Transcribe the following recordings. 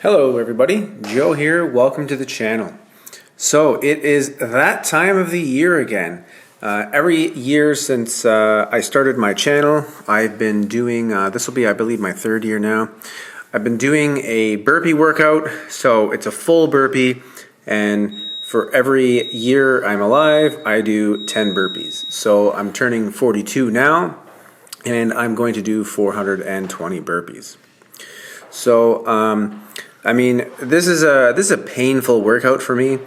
Hello everybody, Joe here, welcome to the channel. So it is that time of the year again. Every year since I started my channel, I've been doing, this will be I believe my third year now, I've been doing a burpee workout. So it's a full burpee, and for every year I'm alive, I do 10 burpees. So I'm turning 42 now, and I'm going to do 420 burpees. So, I mean, this is a painful workout for me.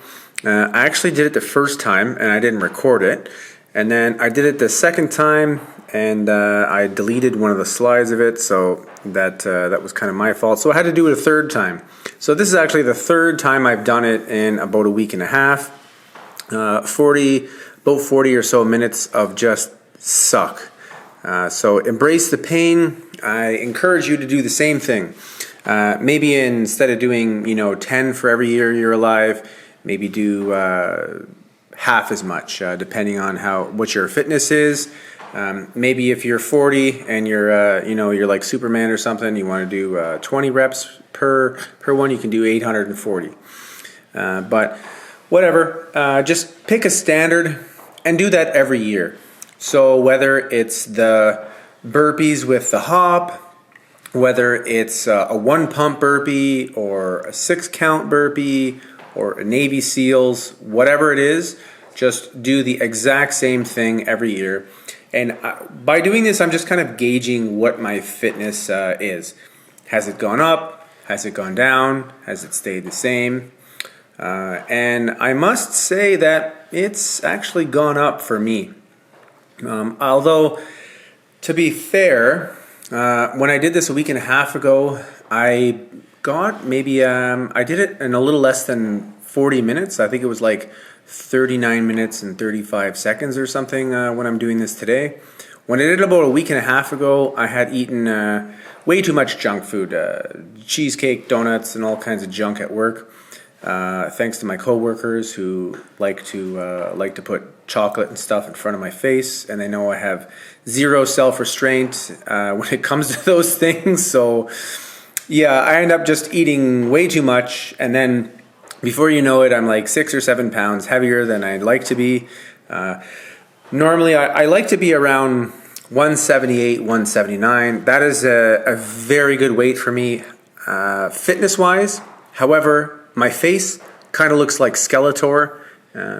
I actually did it the first time and I didn't record it, and then I did it the second time and I deleted one of the slides of it, so that was kind of my fault. So I had to do it a third time. So this is actually the third time I've done it in about a week and a half. About 40 or so minutes of just suck. So embrace the pain. I encourage you to do the same thing. Maybe instead of doing 10 for every year you're alive, maybe do half as much, depending on what your fitness is. Maybe if you're 40 and you're like Superman or something, you want to do 20 reps per one, you can do 840. But whatever, just pick a standard and do that every year. So whether it's the burpees with the hop, whether it's a 1 pump burpee or a 6 count burpee or a Navy SEALs, whatever it is, just do the exact same thing every year. And by doing this, I'm just kind of gauging what my fitness is. Has it gone up? Has it gone down? Has it stayed the same? And I must say that it's actually gone up for me. Although, to be fair, when I did this a week and a half ago, I got maybe, I did it in a little less than 40 minutes. I think it was like 39 minutes and 35 seconds or something when I'm doing this today. When I did it about a week and a half ago, I had eaten way too much junk food, cheesecake, donuts, and all kinds of junk at work. Thanks to my coworkers who like to put chocolate and stuff in front of my face, and they know I have zero self-restraint when it comes to those things. So yeah, I end up just eating way too much, and then before you know it, I'm like 6 or 7 pounds heavier than I'd like to be. Normally I like to be around 178, 179. That is a very good weight for me fitness wise. However, my face kind of looks like Skeletor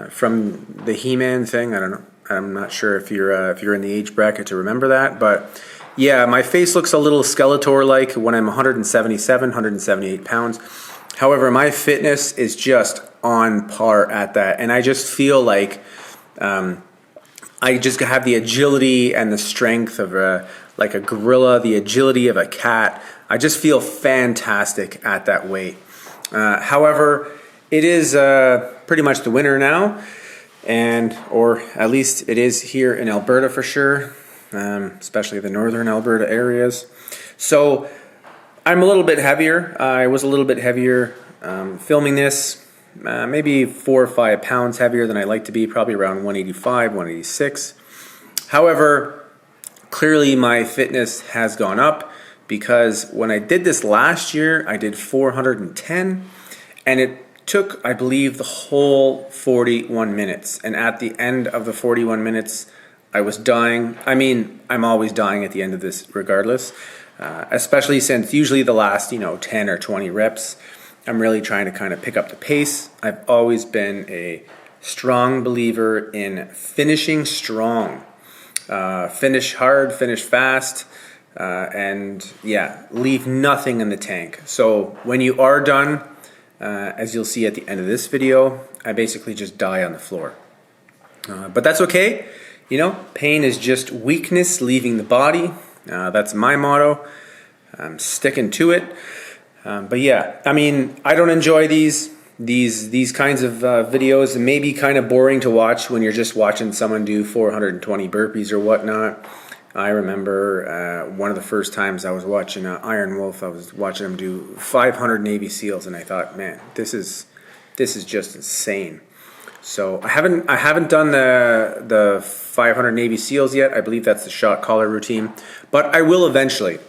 from the He-Man thing. I don't know. I'm not sure if you're in the age bracket to remember that, but yeah, my face looks a little Skeletor-like when I'm 177, 178 pounds. However, my fitness is just on par at that, and I just feel like I just have the agility and the strength of like a gorilla, the agility of a cat. I just feel fantastic at that weight. However, it is pretty much the winter now, or at least it is here in Alberta for sure, especially the northern Alberta areas. So I'm a little bit heavier. I was a little bit heavier filming this, maybe 4 or 5 pounds heavier than I like to be, probably around 185, 186. However, clearly my fitness has gone up, because when I did this last year, I did 410, and it took, I believe, the whole 41 minutes. And at the end of the 41 minutes, I was dying. I mean, I'm always dying at the end of this regardless, especially since usually the last, 10 or 20 reps, I'm really trying to kind of pick up the pace. I've always been a strong believer in finishing strong. Finish hard, finish fast. And yeah, leave nothing in the tank. So when you are done, as you'll see at the end of this video, I basically just die on the floor. But that's okay. Pain is just weakness leaving the body. That's my motto. I'm sticking to it. But yeah, I mean, I don't enjoy these kinds of videos. It may be kind of boring to watch when you're just watching someone do 420 burpees or whatnot. I remember one of the first times I was watching Iron Wolf. I was watching him do 500 Navy SEALs, and I thought, man, this is just insane. So I haven't done the 500 Navy SEAls yet. I believe that's the shot collar routine, but I will eventually.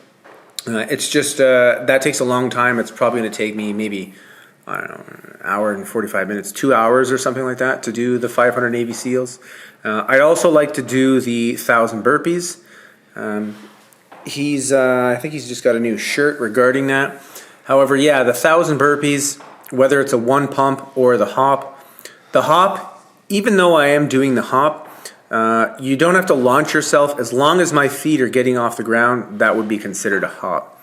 It's just that takes a long time. It's probably going to take me maybe, I don't know, an hour and 45 minutes, 2 hours or something like that to do the 500 Navy SEALs. I'd also like to do the 1,000 burpees. I think he's just got a new shirt regarding that. However, yeah, the 1,000 burpees, whether it's a one pump or the hop, even though I am doing the hop, you don't have to launch yourself. As long as my feet are getting off the ground, that would be considered a hop.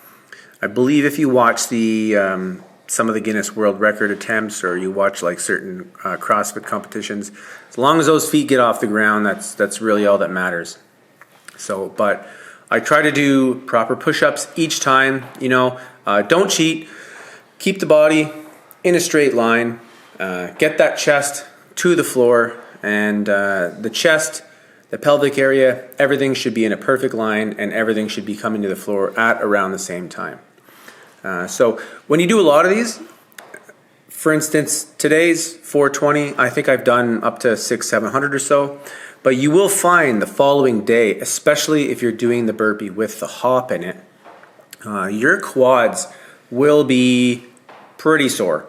I believe if you watch the some of the Guinness World Record attempts, or you watch like certain CrossFit competitions, as long as those feet get off the ground, that's really all that matters. So, but I try to do proper push-ups each time. Don't cheat. Keep the body in a straight line. Get that chest to the floor, and the chest, the pelvic area, everything should be in a perfect line, and everything should be coming to the floor at around the same time. So when you do a lot of these, for instance, today's 420, I think I've done up to 600-700 or so, but you will find the following day, especially if you're doing the burpee with the hop in it, your quads will be pretty sore.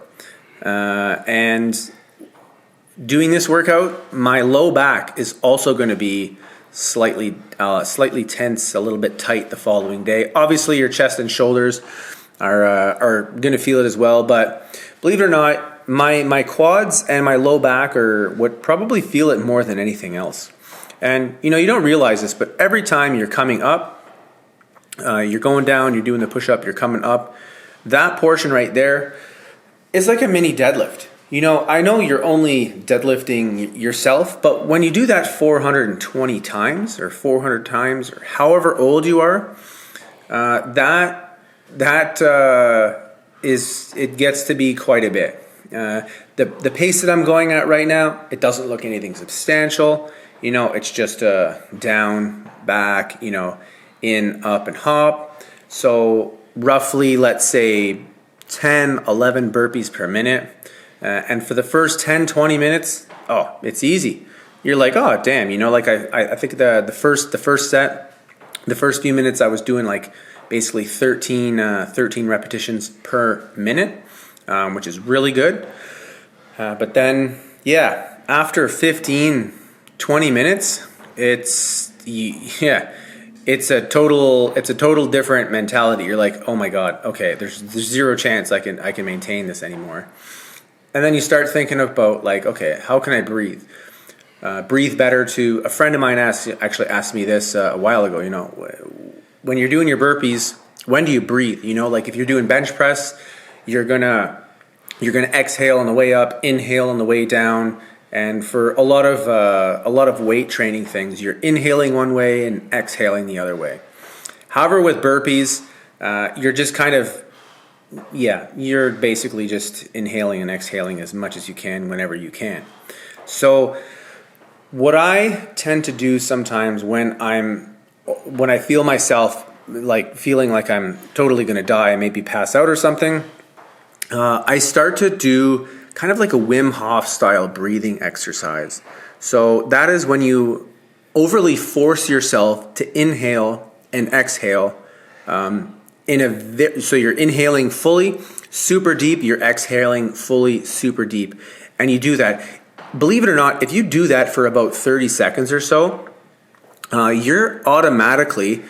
And doing this workout, my low back is also going to be slightly tense, a little bit tight the following day. Obviously, your chest and shoulders are going to feel it as well, but believe it or not, my quads and my low back are what probably feel it more than anything else. And you don't realize this, but every time you're coming up, you're going down, you're doing the push-up, you're coming up, that portion right there is like a mini deadlift. I know you're only deadlifting yourself, but when you do that 420 times or 400 times or however old you are, it gets to be quite a bit. The pace that I'm going at right now, it doesn't look anything substantial. It's just down, back, in, up, and hop. So roughly, let's say 10, 11 burpees per minute. And for the first 10, 20 minutes, it's easy. You're like, oh, damn, I think the first set, the first few minutes I was doing like basically 13 repetitions per minute, which is really good. But then, yeah, after 15, 20 minutes, it's a total different mentality. You're like, oh my God, okay, there's zero chance I can maintain this anymore. And then you start thinking about like, okay, how can I breathe? Breathe better. To a friend of mine actually asked me this a while ago. When you're doing your burpees, when do you breathe? Like if you're doing bench press, you're gonna exhale on the way up, inhale on the way down. And for a lot of weight training things, you're inhaling one way and exhaling the other way. However, with burpees, you're just kind of, you're basically just inhaling and exhaling as much as you can whenever you can. So what I tend to do sometimes when I feel myself like feeling like I'm totally going to die, maybe pass out or something, I start to do kind of like a Wim Hof style breathing exercise. So that is when you overly force yourself to inhale and exhale. So you're inhaling fully, super deep. You're exhaling fully, super deep. And you do that. Believe it or not, if you do that for about 30 seconds or so, you're automatically,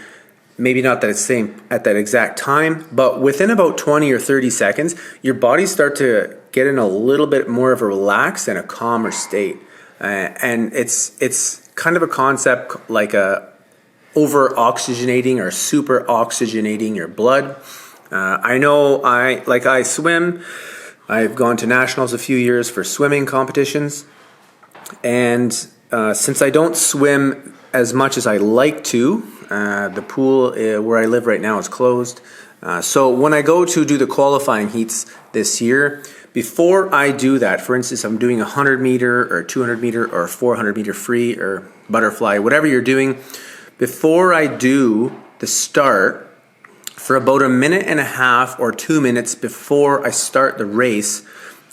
maybe not that it's same at that exact time, but within about 20 or 30 seconds, your body start to get in a little bit more of a relaxed and a calmer state. And it's kind of a concept like over-oxygenating or super-oxygenating your blood. I know I swim. I've gone to nationals a few years for swimming competitions. And since I don't swim as much as I like to, the pool where I live right now is closed. So when I go to do the qualifying heats this year, before I do that, for instance, I'm doing a 100 meter or 200 meter or 400 meter free or butterfly, whatever you're doing, before I do the start, for about a minute and a half or 2 minutes before I start the race,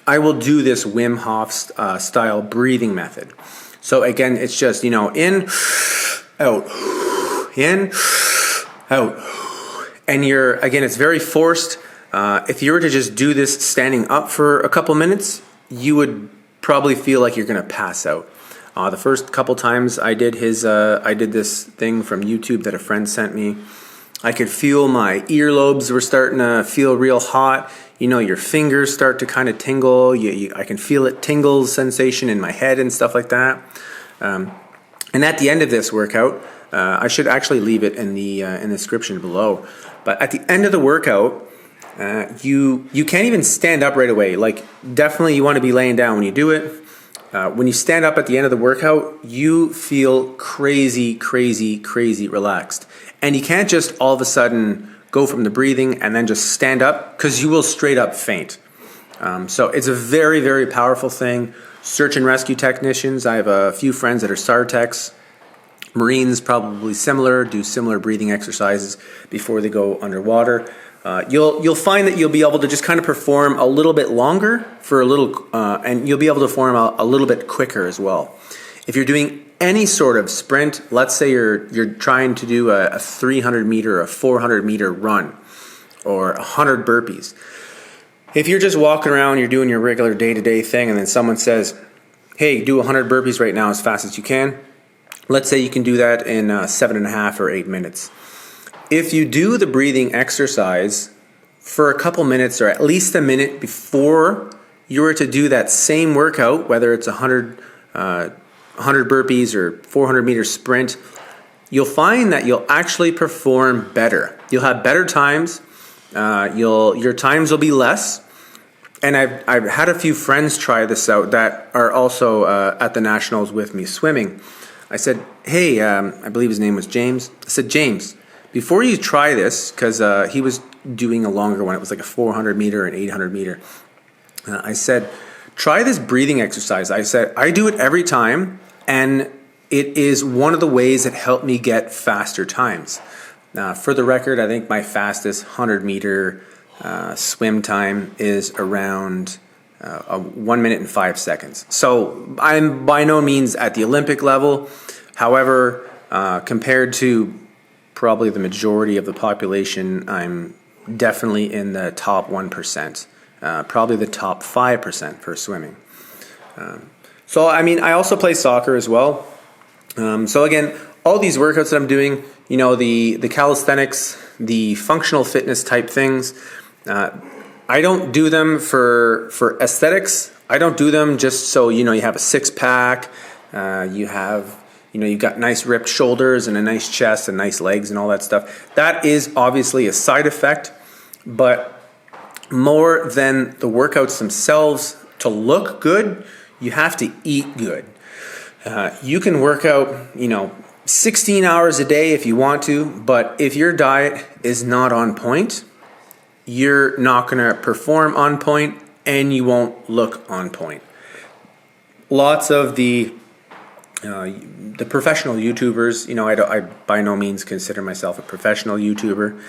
I will do this Wim Hof style breathing method. So again, it's just, in, out, in, out. and again, it's very forced. If you were to just do this standing up for a couple minutes, you would probably feel like you're going to pass out. The first couple times I did this thing from YouTube that a friend sent me, I could feel my earlobes were starting to feel real hot. Your fingers start to kind of tingle. I can feel it tingle sensation in my head and stuff like that. And at the end of this workout, I should actually leave it in the description below. But at the end of the workout, you can't even stand up right away. Like, definitely you want to be laying down when you do it. When you stand up at the end of the workout, you feel crazy relaxed. And you can't just all of a sudden go from the breathing and then just stand up, because you will straight up faint. So it's a very powerful thing. Search and rescue technicians, I have a few friends that are SAR techs. Marines, probably similar, do similar breathing exercises before they go underwater. You'll find that you'll be able to just kind of perform a little bit longer for a little, and you'll be able to perform a little bit quicker as well. If you're doing any sort of sprint, let's say you're trying to do a 300 meter, a 400 meter run, or 100 burpees. If you're just walking around, you're doing your regular day-to-day thing, and then someone says, hey, do 100 burpees right now as fast as you can. Let's say you can do that in 7.5 or 8 minutes. If you do the breathing exercise for a couple minutes, or at least a minute before you were to do that same workout, whether it's 100 burpees or 400 meter sprint, you'll find that you'll actually perform better. You'll have better times. Your times will be less. And I've had a few friends try this out that are also at the Nationals with me swimming. I said, hey, I believe his name was James. I said, James, before you try this, because he was doing a longer one, it was like a 400 meter and 800 meter. I said, try this breathing exercise. I said, I do it every time, and it is one of the ways that helped me get faster times. For the record, I think my fastest 100 meter swim time is around 1 minute and 5 seconds. So I'm by no means at the Olympic level. However, compared to probably the majority of the population, I'm definitely in the top 1%, probably the top 5% for swimming. So, I mean, I also play soccer as well. So again, all these workouts that I'm doing, the calisthenics, the functional fitness type things, I don't do them for aesthetics. I don't do them just so, you have a six pack, you've got nice ripped shoulders and a nice chest and nice legs and all that stuff. That is obviously a side effect, but more than the workouts themselves, to look good, you have to eat good. You can work out, 16 hours a day if you want to, but if your diet is not on point, you're not going to perform on point and you won't look on point. Lots of the professional YouTubers, I by no means consider myself a professional YouTuber,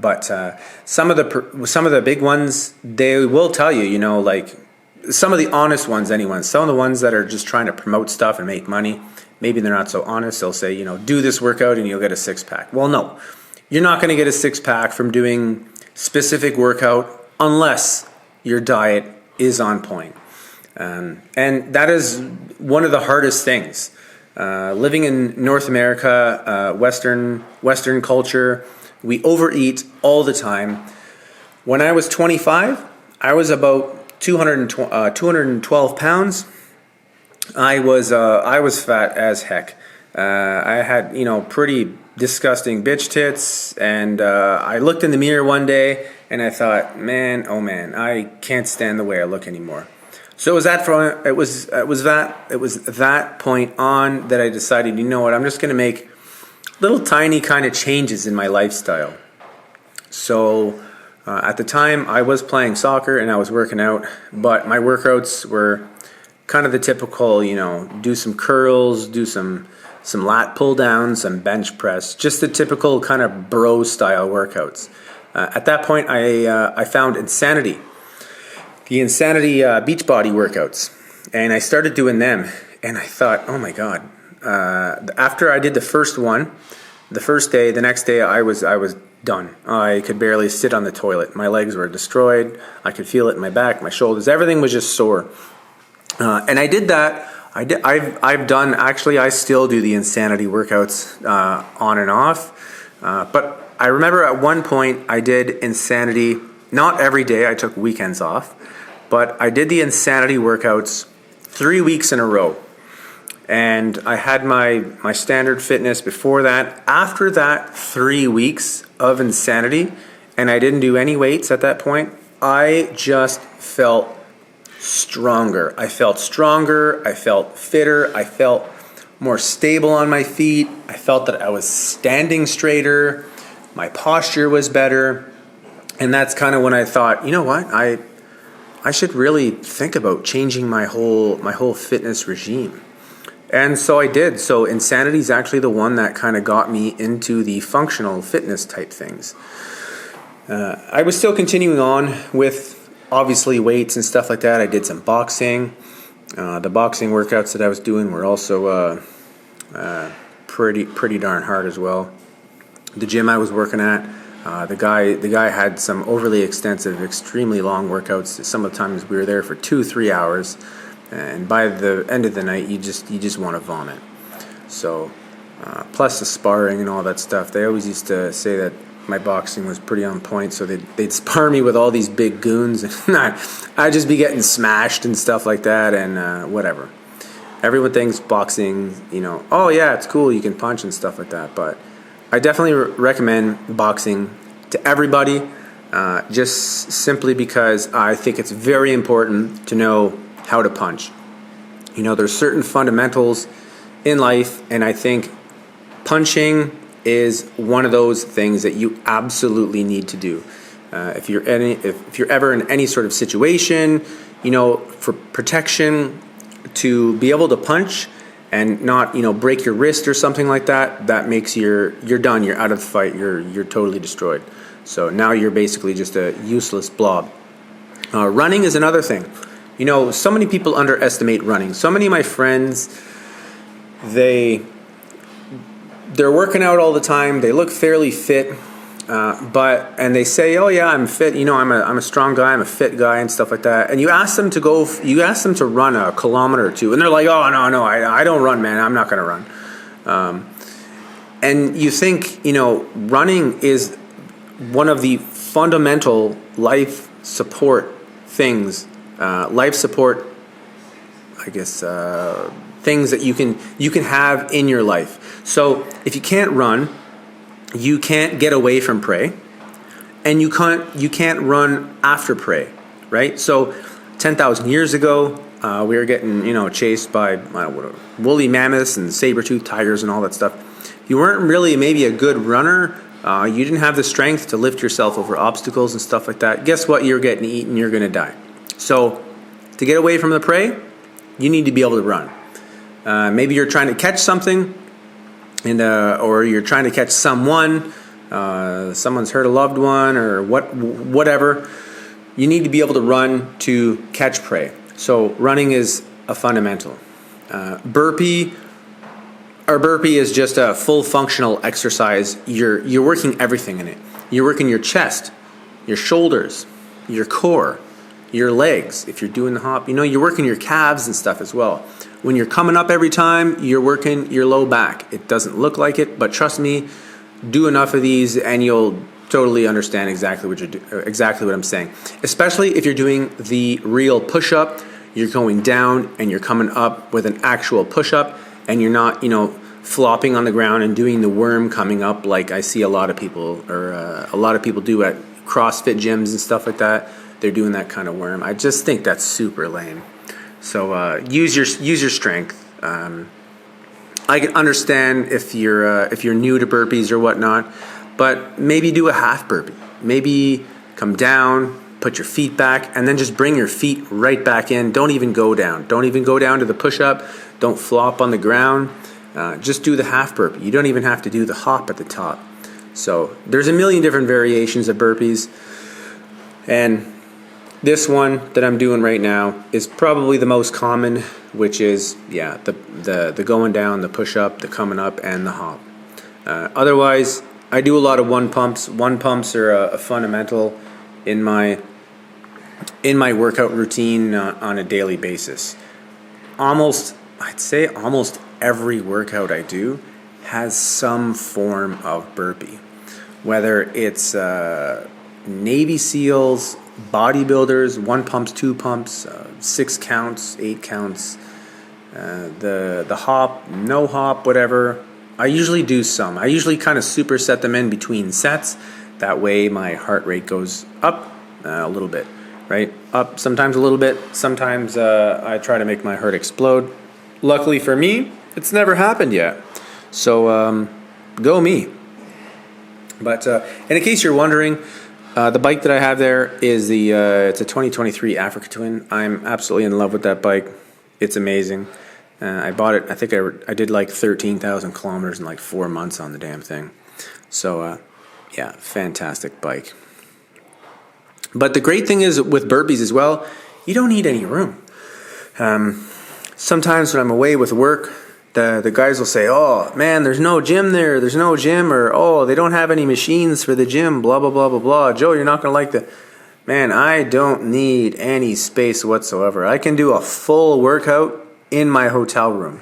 but some of the big ones, they will tell you, like some of the honest ones anyway, some of the ones that are just trying to promote stuff and make money, maybe they're not so honest. They'll say, do this workout and you'll get a six pack. Well, no, you're not going to get a six pack from doing specific workout unless your diet is on point. And that is one of the hardest things. Living in North America, Western culture, we overeat all the time. When I was 25, I was about 212 pounds. I was fat as heck. I had, pretty disgusting bitch tits, and I looked in the mirror one day and I thought, man, oh man, I can't stand the way I look anymore. So it was that point on that I decided, you know what, I'm just going to make little tiny kind of changes in my lifestyle. So at the time I was playing soccer and I was working out, but my workouts were kind of the typical, do some curls, do some lat pull downs, some bench press, just the typical kind of bro style workouts. At that point I found Insanity. The Insanity Beachbody workouts, and I started doing them, and I thought, oh my god. After I did the first one, the first day, the next day I was done. I could barely sit on the toilet. My legs were destroyed. I could feel it in my back, my shoulders. Everything was just sore. And I did that. I've done, actually, I still do the insanity workouts on and off. But I remember at one point I did insanity, not every day, I took weekends off, but I did the insanity workouts 3 weeks in a row. And I had my standard fitness before that. After that 3 weeks of insanity, and I didn't do any weights at that point, I just felt stronger. I felt stronger, I felt fitter, I felt more stable on my feet. I felt that I was standing straighter, my posture was better. And that's kind of when I thought, you know what, I should really think about changing my whole fitness regime. And so I did. So insanity is actually the one that kind of got me into the functional fitness type things. I was still continuing on with obviously weights and stuff like that. I did some boxing. The boxing workouts that I was doing were also pretty darn hard as well. The gym I was working at, the guy had some overly extensive, extremely long workouts. Sometimes we were there for 2-3 hours, and by the end of the night, you just want to vomit. So, plus the sparring and all that stuff. They always used to say that my boxing was pretty on point, so they'd spar me with all these big goons, and I'd just be getting smashed and stuff like that, and whatever. Everyone thinks boxing, oh yeah, it's cool, you can punch and stuff like that, but I definitely recommend boxing to everybody, just simply because I think it's very important to know how to punch. There's certain fundamentals in life, and I think punching is one of those things that you absolutely need to do. If you're ever in any sort of situation, for protection, to be able to punch and not, break your wrist or something like that, that makes you're done. You're out of the fight. You're totally destroyed. So now you're basically just a useless blob. Running is another thing. So many people underestimate running. So many of my friends, they're working out all the time. They look fairly fit, and they say, "Oh yeah, I'm fit. I'm a strong guy. I'm a fit guy and stuff like that." And you ask them to run a kilometer or two, and they're like, "Oh no, I don't run, man. I'm not going to run." And you think, running is one of the fundamental life support things, things that you can have in your life. So if you can't run, you can't get away from prey, and you can't run after prey, right? So 10,000 years ago, we were getting chased by woolly mammoths and saber-toothed tigers and all that stuff. If you weren't really maybe a good runner, you didn't have the strength to lift yourself over obstacles and stuff like that, guess what? You're getting eaten, you're going to die. So to get away from the prey, you need to be able to run. Maybe you're trying to catch something, or you're trying to catch someone. Someone's hurt a loved one, or whatever. You need to be able to run to catch prey. So running is a fundamental. Burpee is just a full functional exercise. You're working everything in it. You're working your chest, your shoulders, your core, your legs. If you're doing the hop, you're working your calves and stuff as well. When you're coming up every time, you're working your low back. It doesn't look like it, but trust me, do enough of these and you'll totally understand exactly what I'm saying. Especially if you're doing the real push-up, you're going down and you're coming up with an actual push-up, and you're not, flopping on the ground and doing the worm coming up like I see a lot of people do at CrossFit gyms and stuff like that. They're doing that kind of worm. I just think that's super lame. So use your strength. I can understand if you're new to burpees or whatnot, but maybe do a half burpee. Maybe come down, put your feet back, and then just bring your feet right back in. Don't even go down. Don't even go down to the push-up. Don't flop on the ground. Just do the half burpee. You don't even have to do the hop at the top. So there's a million different variations of burpees, and this one that I'm doing right now is probably the most common, which is the going down, the push up, the coming up, and the hop. Otherwise, I do a lot of one pumps. One pumps are a fundamental in my workout routine on a daily basis. I'd say almost every workout I do has some form of burpee, whether it's Navy SEALs, bodybuilders, one pumps, two pumps, 6 counts, 8 counts, the hop, no hop, whatever. I usually do some. I usually kind of superset them in between sets. That way my heart rate goes up a little bit, right? Up sometimes a little bit. Sometimes I try to make my heart explode. Luckily for me, it's never happened yet. So go me. But in case you're wondering, the bike that I have there is it's a 2023 Africa Twin. I'm absolutely in love with that bike. It's amazing. I bought it, I think I did like 13,000 kilometers in like 4 months on the damn thing. So yeah, fantastic bike. But the great thing is with burpees as well, you don't need any room. Sometimes when I'm away with work, the guys will say, oh man, there's no gym there, there's no gym, or oh, they don't have any machines for the gym, blah, blah, blah, blah, blah. Joe, you're not going to like the... Man, I don't need any space whatsoever. I can do a full workout in my hotel room.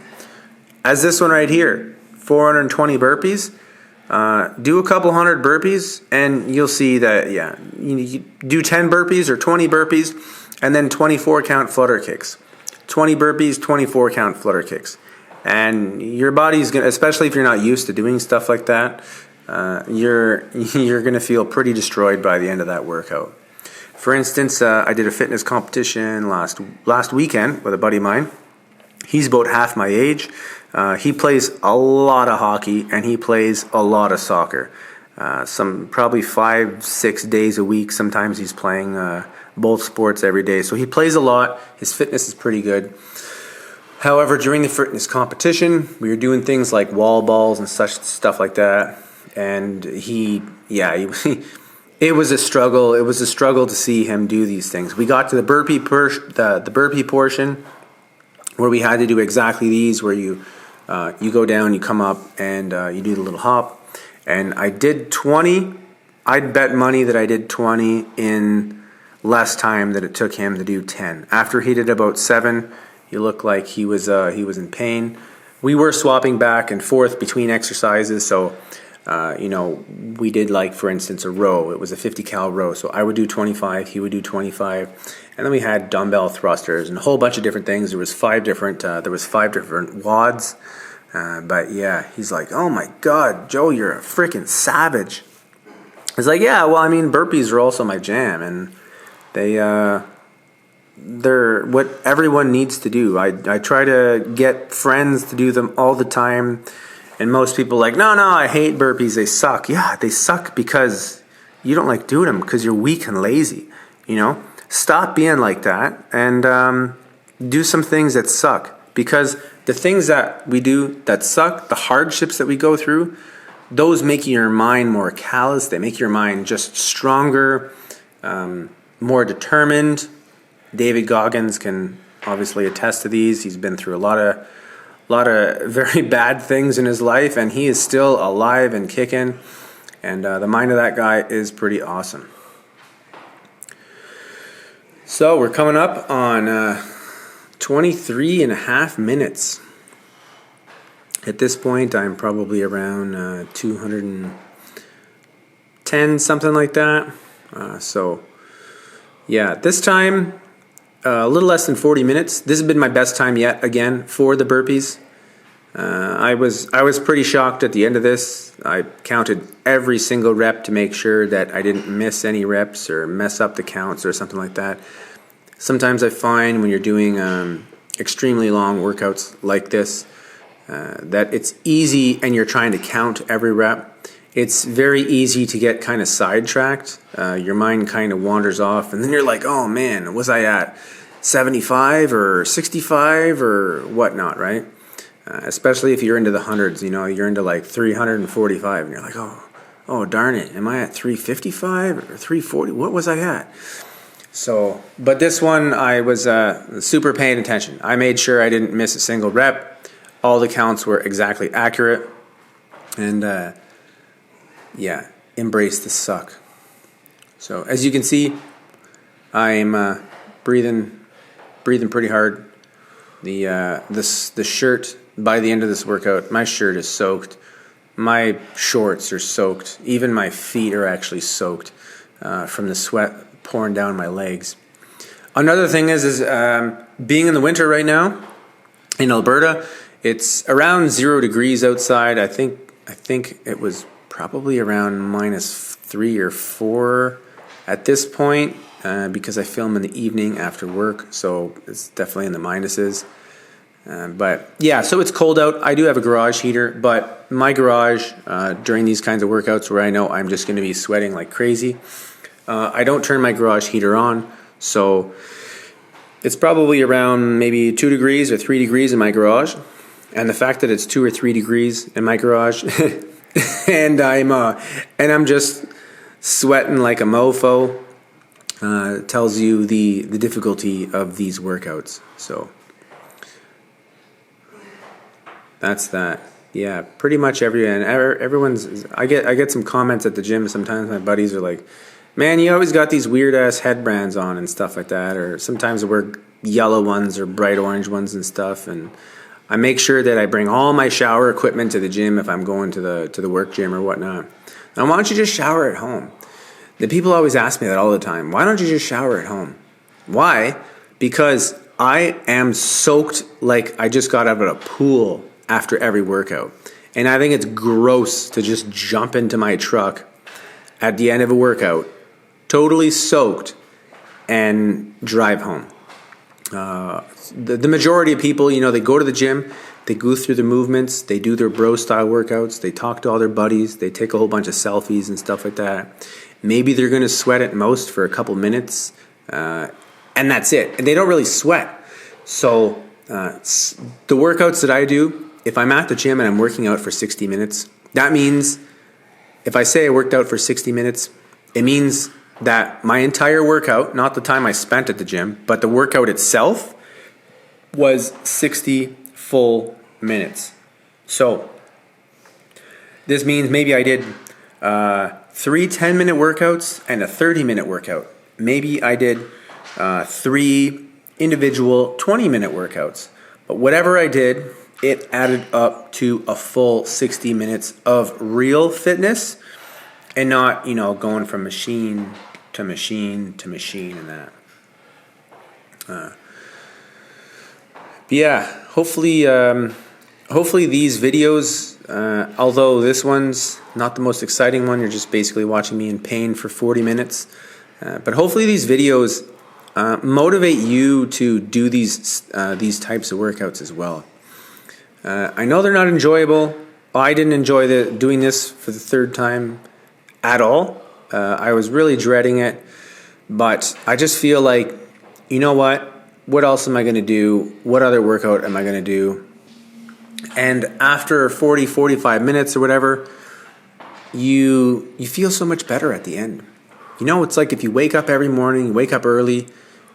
As this one right here, 420 burpees. Do a couple hundred burpees and you'll see that, yeah, you do 10 burpees or 20 burpees and then 24 count flutter kicks. 20 burpees, 24 count flutter kicks. And your body's going to, especially if you're not used to doing stuff like that, you're going to feel pretty destroyed by the end of that workout. For instance, I did a fitness competition last weekend with a buddy of mine. He's about half my age. He plays a lot of hockey and he plays a lot of soccer. Probably 5-6 days a week. Sometimes he's playing both sports every day. So he plays a lot. His fitness is pretty good. However, during the fitness competition, we were doing things like wall balls and such stuff like that. And it was a struggle. It was a struggle to see him do these things. We got to the burpee portion, where we had to do exactly these, where you go down, you come up, and you do the little hop. And I did 20. I'd bet money that I did 20 in less time than it took him to do 10. After he did about 7, he looked like he was in pain. We were swapping back and forth between exercises, so we did, like, for instance, a row. It was a 50 cal row, so I would do 25, he would do 25, and then we had dumbbell thrusters and a whole bunch of different things. There was 5 different wads, but yeah, he's like, oh my god, Joe, you're a freaking savage. It's like, yeah, well, I mean, burpees are also my jam, and they're what everyone needs to do. I try to get friends to do them all the time. And most people are like, no, I hate burpees, they suck. Yeah, they suck because you don't like doing them because you're weak and lazy, Stop being like that and do some things that suck. Because the things that we do that suck, the hardships that we go through, those make your mind more callous. They make your mind just stronger, more determined. David Goggins can obviously attest to these. He's been through a lot of very bad things in his life, and he is still alive and kicking, and the mind of that guy is pretty awesome. So we're coming up on 23 and a half minutes. At this point, I'm probably around 210, something like that. So yeah, this time a little less than 40 minutes. This has been my best time yet, again, for the burpees. I was pretty shocked at the end of this. I counted every single rep to make sure that I didn't miss any reps or mess up the counts or something like that. Sometimes I find when you're doing extremely long workouts like this, that it's easy and you're trying to count every rep. It's very easy to get kind of sidetracked. Your mind kind of wanders off, and then you're like, oh man, was I at 75 or 65 or whatnot, right? Especially if you're into the hundreds, you're into like 345, and you're like, oh darn it, am I at 355 or 340? What was I at? So, but this one I was super paying attention. I made sure I didn't miss a single rep. All the counts were exactly accurate, and yeah, embrace the suck. So as you can see, I'm breathing pretty hard. The shirt, by the end of this workout, my shirt is soaked. My shorts are soaked. Even my feet are actually soaked from the sweat pouring down my legs. Another thing is being in the winter right now in Alberta. It's around 0 degrees outside. I think it was probably around -3 or 4 at this point because I film in the evening after work, so it's definitely in the minuses. But yeah, so it's cold out. I do have a garage heater, but my garage during these kinds of workouts where I know I'm just going to be sweating like crazy, I don't turn my garage heater on, so it's probably around maybe 2 degrees or 3 degrees in my garage. And the fact that it's 2 or 3 degrees in my garage and I'm just sweating like a mofo tells you the difficulty of these workouts. So that's that. Yeah, pretty much everyone's. I get some comments at the gym sometimes. My buddies are like, "Man, you always got these weird ass headbands on and stuff like that," or sometimes I wear yellow ones or bright orange ones and stuff. And I make sure that I bring all my shower equipment to the gym if I'm going to the work gym or whatnot. Now, why don't you just shower at home? The people always ask me that all the time. Why don't you just shower at home? Why? Because I am soaked like I just got out of a pool after every workout. And I think it's gross to just jump into my truck at the end of a workout, totally soaked, and drive home. The majority of people, they go to the gym, they go through the movements, they do their bro style workouts, they talk to all their buddies, they take a whole bunch of selfies and stuff like that. Maybe they're going to sweat at most for a couple minutes, and that's it. And they don't really sweat. So the workouts that I do, if I'm at the gym and I'm working out for 60 minutes, that means if I say I worked out for 60 minutes, it means that my entire workout, not the time I spent at the gym, but the workout itself was 60 full minutes. So this means maybe I did 3 10-minute workouts and a 30-minute workout. Maybe I did 3 individual 20-minute workouts. But whatever I did, it added up to a full 60 minutes of real fitness and not, going from machine to machine to machine and that. Yeah, hopefully these videos, although this one's not the most exciting one, you're just basically watching me in pain for 40 minutes. But hopefully these videos motivate you to do these types of workouts as well. I know they're not enjoyable. I didn't enjoy doing this for the 3rd time at all. I was really dreading it, but I just feel like, you know what? What else am I going to do? What other workout am I going to do? And after 40, 45 minutes or whatever, you feel so much better at the end. It's like if you wake up every morning, you wake up early,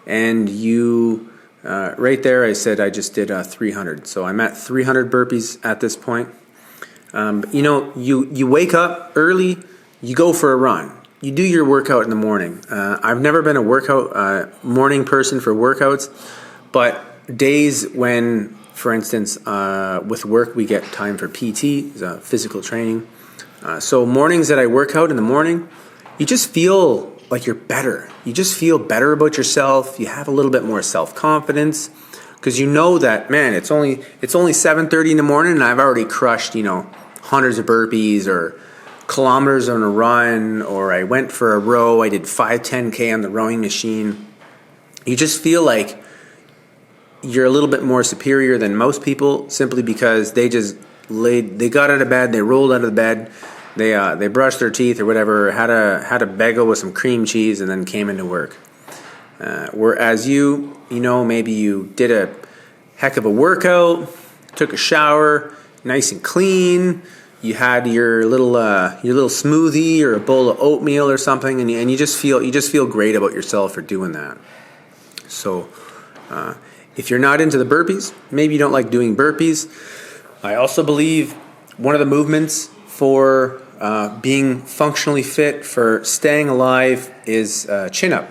and you, right there I said I just did 300. So I'm at 300 burpees at this point. You wake up early, you go for a run. You do your workout in the morning. I've never been a morning person for workouts, but days when, for instance, with work we get time for PT, physical training. So mornings that I work out in the morning, you just feel like you're better. You just feel better about yourself. You have a little bit more self-confidence because you know that, man, it's only 7:30 in the morning and I've already crushed, hundreds of burpees or kilometers on a run, or I went for a row, I did 5-10K on the rowing machine. You just feel like you're a little bit more superior than most people simply because they got out of bed, they rolled out of the bed, they brushed their teeth or whatever, had a bagel with some cream cheese and then came into work. Whereas maybe you did a heck of a workout, took a shower, nice and clean, you had your little smoothie or a bowl of oatmeal or something, and you just feel great about yourself for doing that. So if you're not into the burpees, maybe you don't like doing burpees. I also believe one of the movements for being functionally fit, for staying alive, is chin up.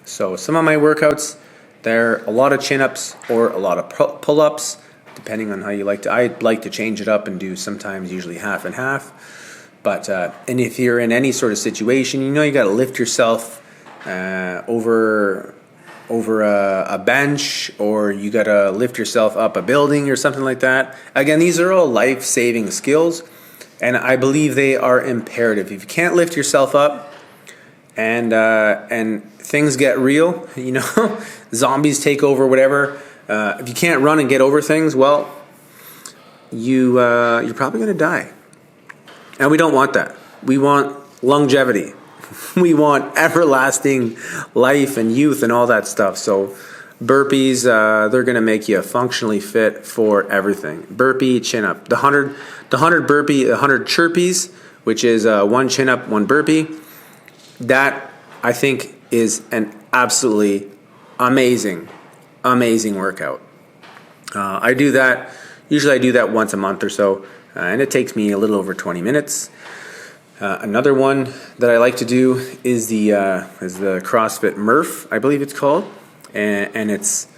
So some of my workouts, they're a lot of chin ups or a lot of pull ups, depending on how you like to. I like to change it up and do sometimes usually half and half. But and if you're in any sort of situation, you know you got to lift yourself over a bench, or you got to lift yourself up a building or something like that. Again, these are all life-saving skills, and I believe they are imperative. If you can't lift yourself up and things get real, you know, zombies take over, whatever. If you can't run and get over things, well, you're probably going to die. And we don't want that. We want longevity. We want everlasting life and youth and all that stuff. So burpees, they're going to make you functionally fit for everything. Burpee, chin up. The 100 burpee, the 100 chirpies, which is one chin up, one burpee. That, I think, is an absolutely amazing workout. I do that. Usually I do that once a month or so, and it takes me a little over 20 minutes. Another one that I like to do is the CrossFit Murph, I believe it's called, and it's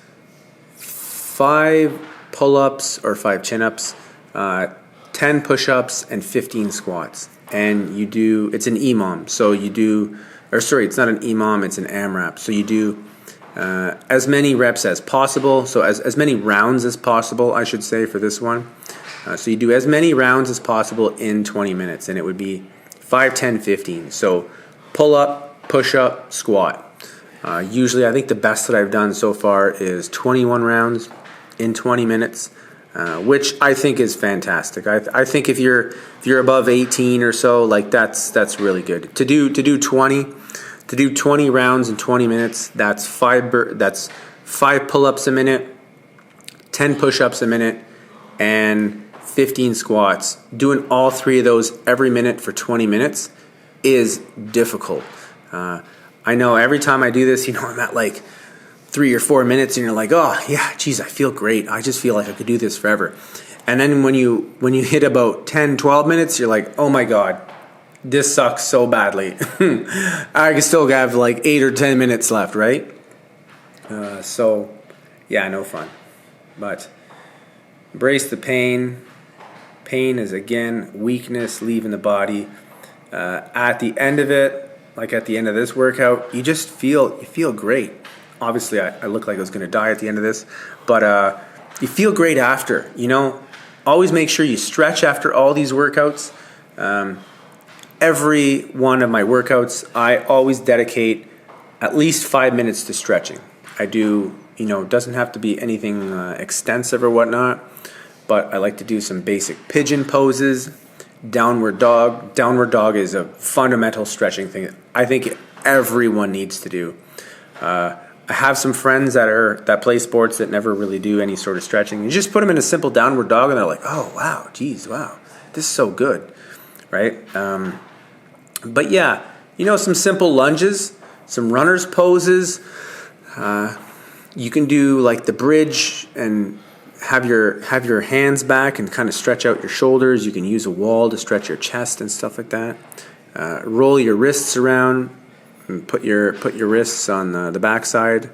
5 pull-ups or 5 chin-ups, 10 push-ups, and 15 squats. And you do, it's an EMOM, so you do, or sorry, it's not an EMOM, it's an AMRAP. So you do as many reps as possible, so as many rounds as possible, I should say, for this one. So you do as many rounds as possible in 20 minutes, and it would be 5, 10, 15. So pull up, push up, squat. Usually I think the best that I've done so far is 21 rounds in 20 minutes, which I think is fantastic. I think if you're above 18 or so, like that's really good. To do 20 rounds in 20 minutes, that's 5 pull-ups a minute, 10 push-ups a minute, and 15 squats. Doing all 3 of those every minute for 20 minutes is difficult. I know every time I do this, you know, I'm at like 3 or 4 minutes, and you're like, oh yeah, geez, I feel great. I just feel like I could do this forever. And then when you hit about 10, 12 minutes, you're like, oh my God, this sucks so badly. I can still have like 8 or 10 minutes left, right? So yeah, no fun. But embrace the pain. Pain is, again, weakness leaving the body. At the end of it, like at the end of this workout, you feel great. Obviously, I look like I was going to die at the end of this, but you feel great after. You know, always make sure you stretch after all these workouts. Every one of my workouts, I always dedicate at least 5 minutes to stretching. I do, you know, it doesn't have to be anything extensive or whatnot. But I like to do some basic pigeon poses, downward dog. Downward dog is a fundamental stretching thing I think everyone needs to do. I have some friends that play sports that never really do any sort of stretching. You just put them in a simple downward dog, and they're like, oh, wow, geez, wow, this is so good, right? But yeah, you know, some simple lunges, some runner's poses. You can do like the bridge and have your hands back and kind of stretch out your shoulders. You can use a wall to stretch your chest and stuff like that. Roll your wrists around and put your wrists on the backside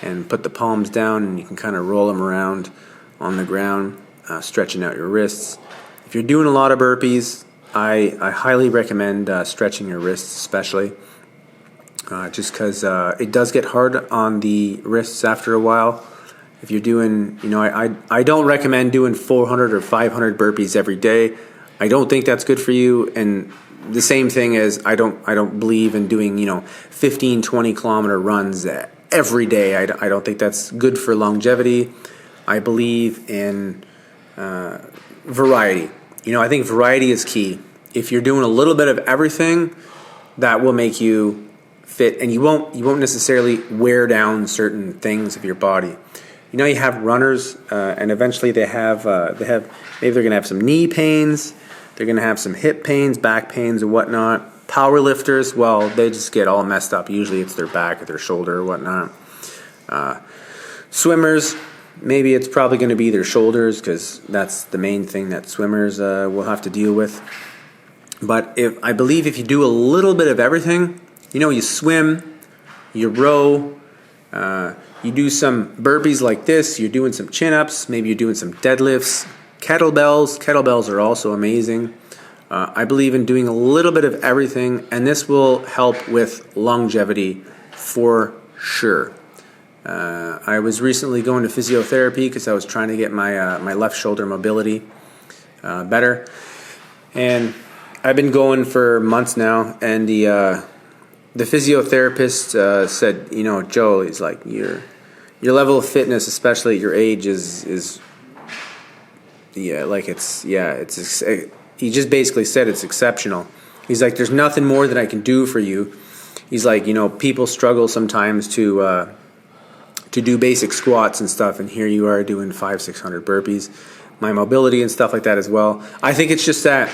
and put the palms down, and you can kind of roll them around on the ground, stretching out your wrists. If you're doing a lot of burpees, I highly recommend stretching your wrists, especially just because it does get hard on the wrists after a while. If you're doing, you know, I don't recommend doing 400 or 500 burpees every day. I don't think that's good for you. And the same thing is I don't believe in doing, you know, 15, 20 kilometer runs every day. I don't think that's good for longevity. I believe in variety. You know, I think variety is key. If you're doing a little bit of everything, that will make you fit, and you won't necessarily wear down certain things of your body. You know, you have runners, and eventually they have maybe they're gonna have some knee pains, they're gonna have some hip pains, back pains, and whatnot. Power lifters, well, they just get all messed up. Usually it's their back or their shoulder or whatnot. Swimmers, maybe it's probably going to be their shoulders, because that's the main thing that swimmers will have to deal with. But I believe if you do a little bit of everything, you swim, you row, you do some burpees like this, you're doing some chin-ups, maybe you're doing some deadlifts, kettlebells. Kettlebells are also amazing. I believe in doing a little bit of everything, and this will help with longevity for sure. I was recently going to physiotherapy because I was trying to get my left shoulder mobility better, and I've been going for months now. And the physiotherapist said, Joe, he's like, your level of fitness, especially at your age, is he just basically said it's exceptional. He's like, there's nothing more that I can do for you. He's like, people struggle sometimes to do basic squats and stuff, and here you are doing 500-600 burpees. My mobility and stuff like that as well. I think it's just that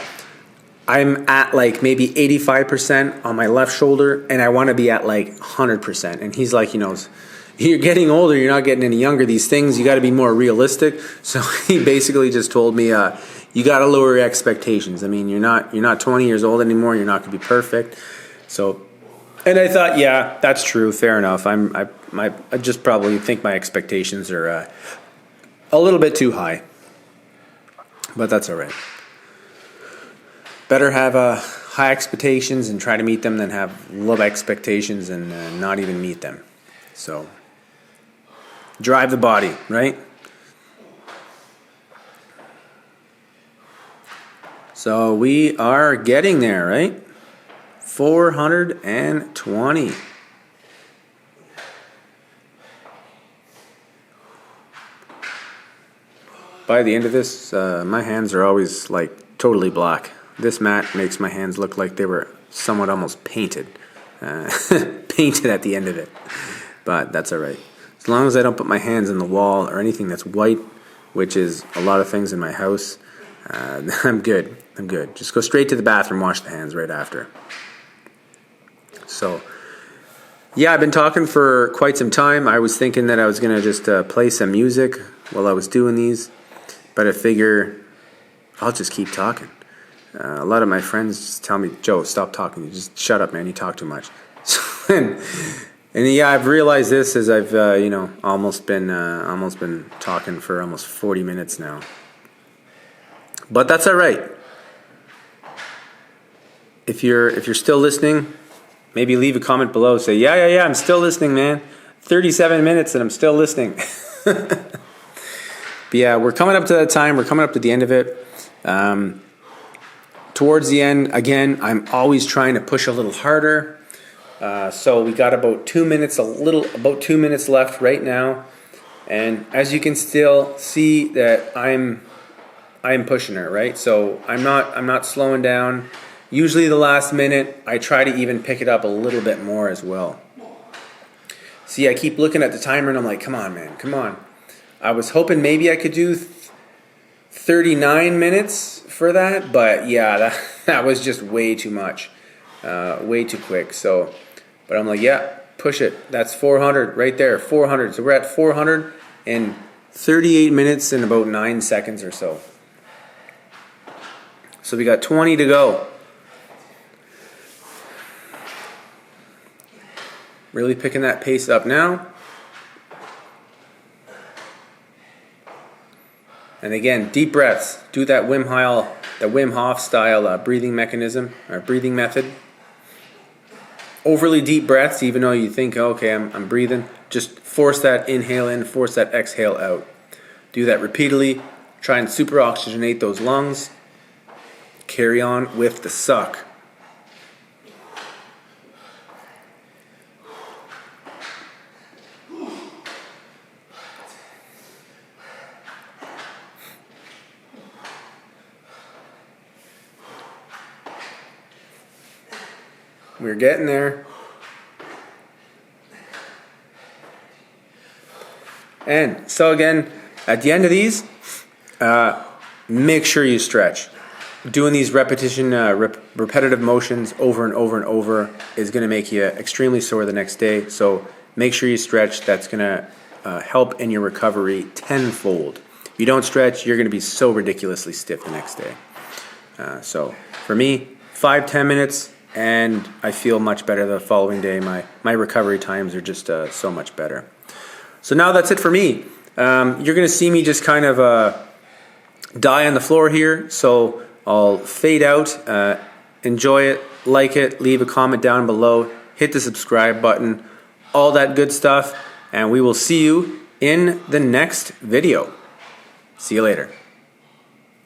I'm at like maybe 85% on my left shoulder, and I want to be at like 100%. And he's like, you're getting older, you're not getting any younger. These things, you got to be more realistic. So he basically just told me, you got to lower your expectations. I mean, you're not 20 years old anymore. You're not going to be perfect. So, and I thought, yeah, that's true. Fair enough. I just probably think my expectations are a little bit too high, but that's all right. Better have high expectations and try to meet them than have low expectations and not even meet them. So, drive the body, right? So we are getting there, right? 420. By the end of this, my hands are always like totally black. This mat makes my hands look like they were somewhat almost painted. Painted at the end of it. But that's all right. As long as I don't put my hands on the wall or anything that's white, which is a lot of things in my house, I'm good. Just go straight to the bathroom, wash the hands right after. So, yeah, I've been talking for quite some time. I was thinking that I was going to just play some music while I was doing these, but I figure I'll just keep talking. A lot of my friends just tell me, Joe, stop talking. You just shut up, man. You talk too much. and yeah, I've realized this as I've almost been talking for almost 40 minutes now. But that's all right. If you're still listening, maybe leave a comment below. Say, yeah, I'm still listening, man. 37 minutes and I'm still listening. But yeah, we're coming up to that time. We're coming up to the end of it. Towards the end, again, I'm always trying to push a little harder. So we got about 2 minutes left right now. And as you can still see that I'm pushing her, right? So I'm not slowing down. Usually the last minute, I try to even pick it up a little bit more as well. See, I keep looking at the timer and I'm like, come on, man, come on. I was hoping maybe I could do 39 minutes for that, but yeah, that was just way too much, way too quick. So, but I'm like, yeah, push it. That's 400 right there, 400. So we're at 400 in 38 minutes and about 9 seconds or so. So we got 20 to go. Really picking that pace up now. And again, deep breaths. Do that Wim Hof style breathing mechanism or breathing method. Overly deep breaths, even though you think, okay, I'm breathing. Just force that inhale in, force that exhale out. Do that repeatedly. Try and super oxygenate those lungs. Carry on with the suck. We're getting there. And so again, at the end of these, make sure you stretch. Doing these repetitive motions over and over and over is going to make you extremely sore the next day. So make sure you stretch. That's going to help in your recovery tenfold. If you don't stretch, you're going to be so ridiculously stiff the next day. So for me, 5-10 minutes, and I feel much better the following day. My recovery times are just so much better. So now that's it for me. You're going to see me just kind of die on the floor here. So I'll fade out, enjoy it, like it, leave a comment down below, hit the subscribe button, all that good stuff, and we will see you in the next video. See you later.